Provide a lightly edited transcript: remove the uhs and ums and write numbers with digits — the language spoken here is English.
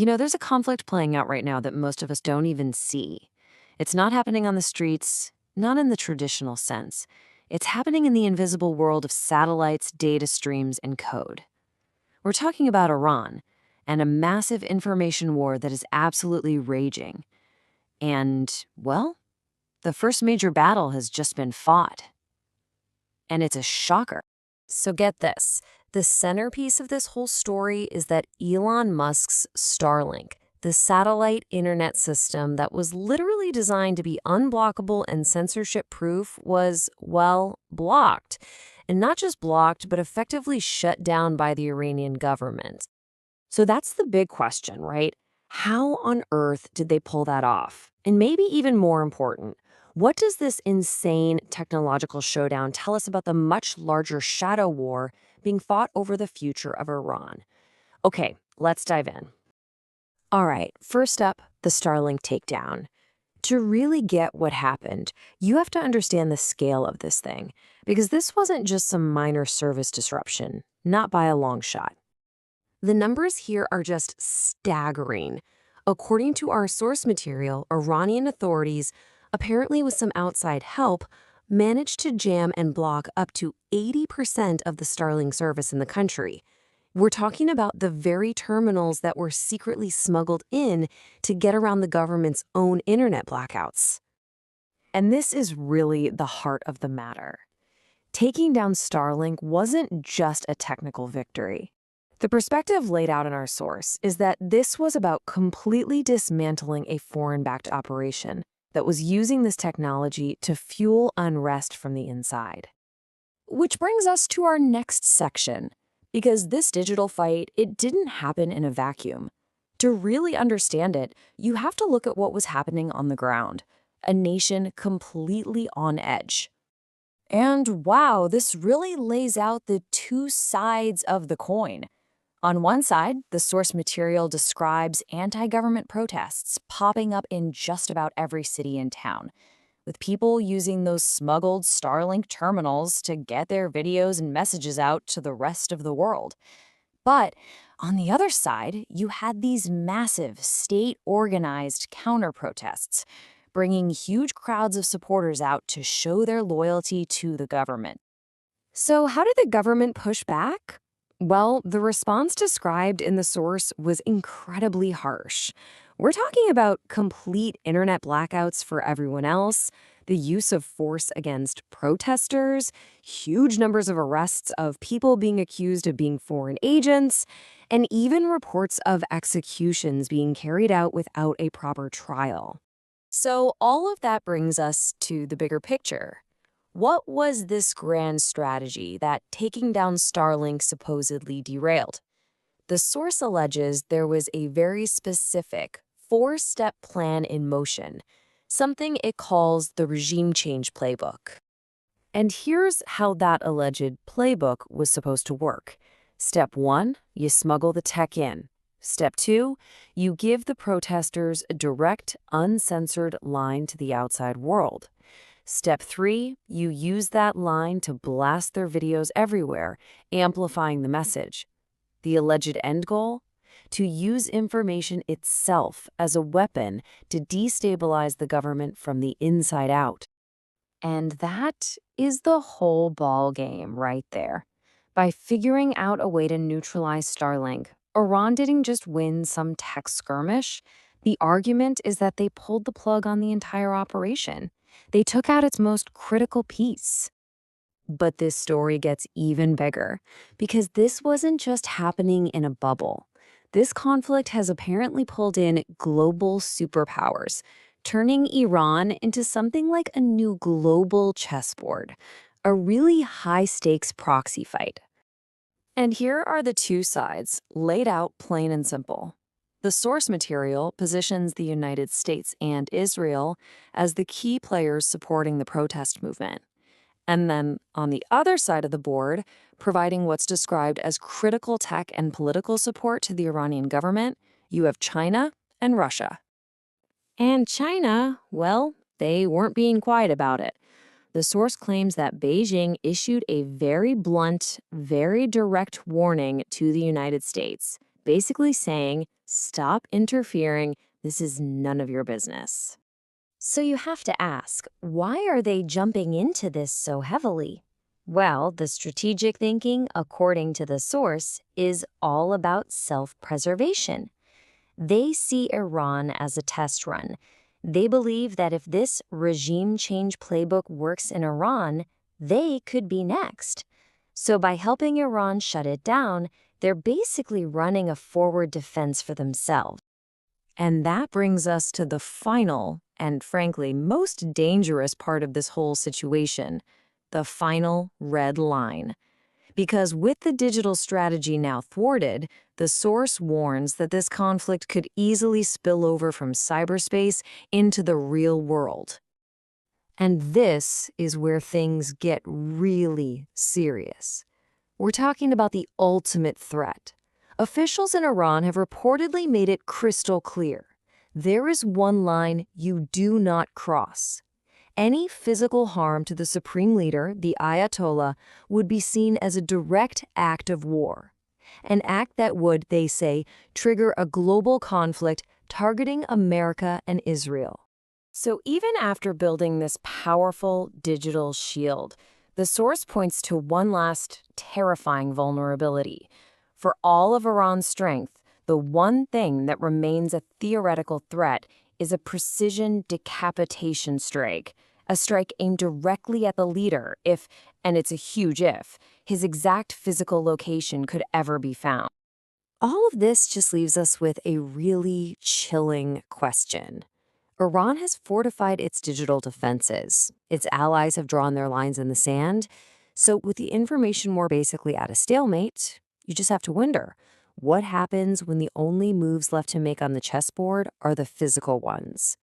There's a conflict playing out right now that most of us don't even see. It's not happening on the streets, not in the traditional sense. It's happening in the invisible world of satellites, data streams, and code. We're talking about Iran and a massive information war that is absolutely raging. And, well, the first major battle has just been fought. And it's a shocker. So get this. The centerpiece of this whole story is that Elon Musk's Starlink, the satellite internet system that was literally designed to be unblockable and censorship-proof, was, well, blocked. And not just blocked, but effectively shut down by the Iranian government. So that's the big question, right? How on earth did they pull that off? And maybe even more important, what does this insane technological showdown tell us about the much larger shadow war being fought over the future of Iran? Okay, let's dive in. All right, first up, the Starlink takedown. To really get what happened, you have to understand the scale of this thing, because this wasn't just some minor service disruption, not by a long shot. The numbers here are just staggering. According to our source material, Iranian authorities, apparently with some outside help, managed to jam and block up to 80% of the Starlink service in the country. We're talking about the very terminals that were secretly smuggled in to get around the government's own internet blackouts. And this is really the heart of the matter. Taking down Starlink wasn't just a technical victory. The perspective laid out in our source is that this was about completely dismantling a foreign-backed operation that was using this technology to fuel unrest from the inside. Which brings us to our next section, because this digital fight, it didn't happen in a vacuum. To really understand it, you have to look at what was happening on the ground, a nation completely on edge. And wow, this really lays out the two sides of the coin. On one side, the source material describes anti-government protests popping up in just about every city and town, with people using those smuggled Starlink terminals to get their videos and messages out to the rest of the world. But on the other side, you had these massive state-organized counter-protests, bringing huge crowds of supporters out to show their loyalty to the government. So how did the government push back? Well, the response described in the source was incredibly harsh. We're talking about complete internet blackouts for everyone else, the use of force against protesters, huge numbers of arrests of people being accused of being foreign agents, and even reports of executions being carried out without a proper trial. So all of that brings us to the bigger picture. What was this grand strategy that taking down Starlink supposedly derailed? The source alleges there was a very specific four-step plan in motion, something it calls the regime change playbook. And here's how that alleged playbook was supposed to work. Step 1, you smuggle the tech in. Step 2, you give the protesters a direct, uncensored line to the outside world. Step 3, you use that line to blast their videos everywhere, amplifying the message. The alleged end goal? To use information itself as a weapon to destabilize the government from the inside out. And that is the whole ball game right there. By figuring out a way to neutralize Starlink, Iran didn't just win some tech skirmish. The argument is that they pulled the plug on the entire operation. They took out its most critical piece. But this story gets even bigger, because this wasn't just happening in a bubble. This conflict has apparently pulled in global superpowers, turning Iran into something like a new global chessboard, a really high-stakes proxy fight. And here are the two sides, laid out plain and simple. The source material positions the United States and Israel as the key players supporting the protest movement. And then, on the other side of the board, providing what's described as critical tech and political support to the Iranian government, you have China and Russia. And China, well, they weren't being quiet about it. The source claims that Beijing issued a very blunt, very direct warning to the United States, basically saying, stop interfering, this is none of your business. So you have to ask, why are they jumping into this so heavily? Well, the strategic thinking, according to the source, is all about self-preservation. They see Iran as a test run. They believe that if this regime change playbook works in Iran, they could be next. So by helping Iran shut it down, they're basically running a forward defense for themselves. And that brings us to the final and, frankly, most dangerous part of this whole situation, the final red line. Because with the digital strategy now thwarted, the source warns that this conflict could easily spill over from cyberspace into the real world. And this is where things get really serious. We're talking about the ultimate threat. Officials in Iran have reportedly made it crystal clear. There is one line you do not cross. Any physical harm to the supreme leader, the Ayatollah, would be seen as a direct act of war. An act that would, they say, trigger a global conflict targeting America and Israel. So even after building this powerful digital shield, the source points to one last terrifying vulnerability. For all of Iran's strength, the one thing that remains a theoretical threat is a precision decapitation strike, a strike aimed directly at the leader if, and it's a huge if, his exact physical location could ever be found. All of this just leaves us with a really chilling question. Iran has fortified its digital defenses. Its allies have drawn their lines in the sand. So with the information more basically at a stalemate, you just have to wonder, what happens when the only moves left to make on the chessboard are the physical ones?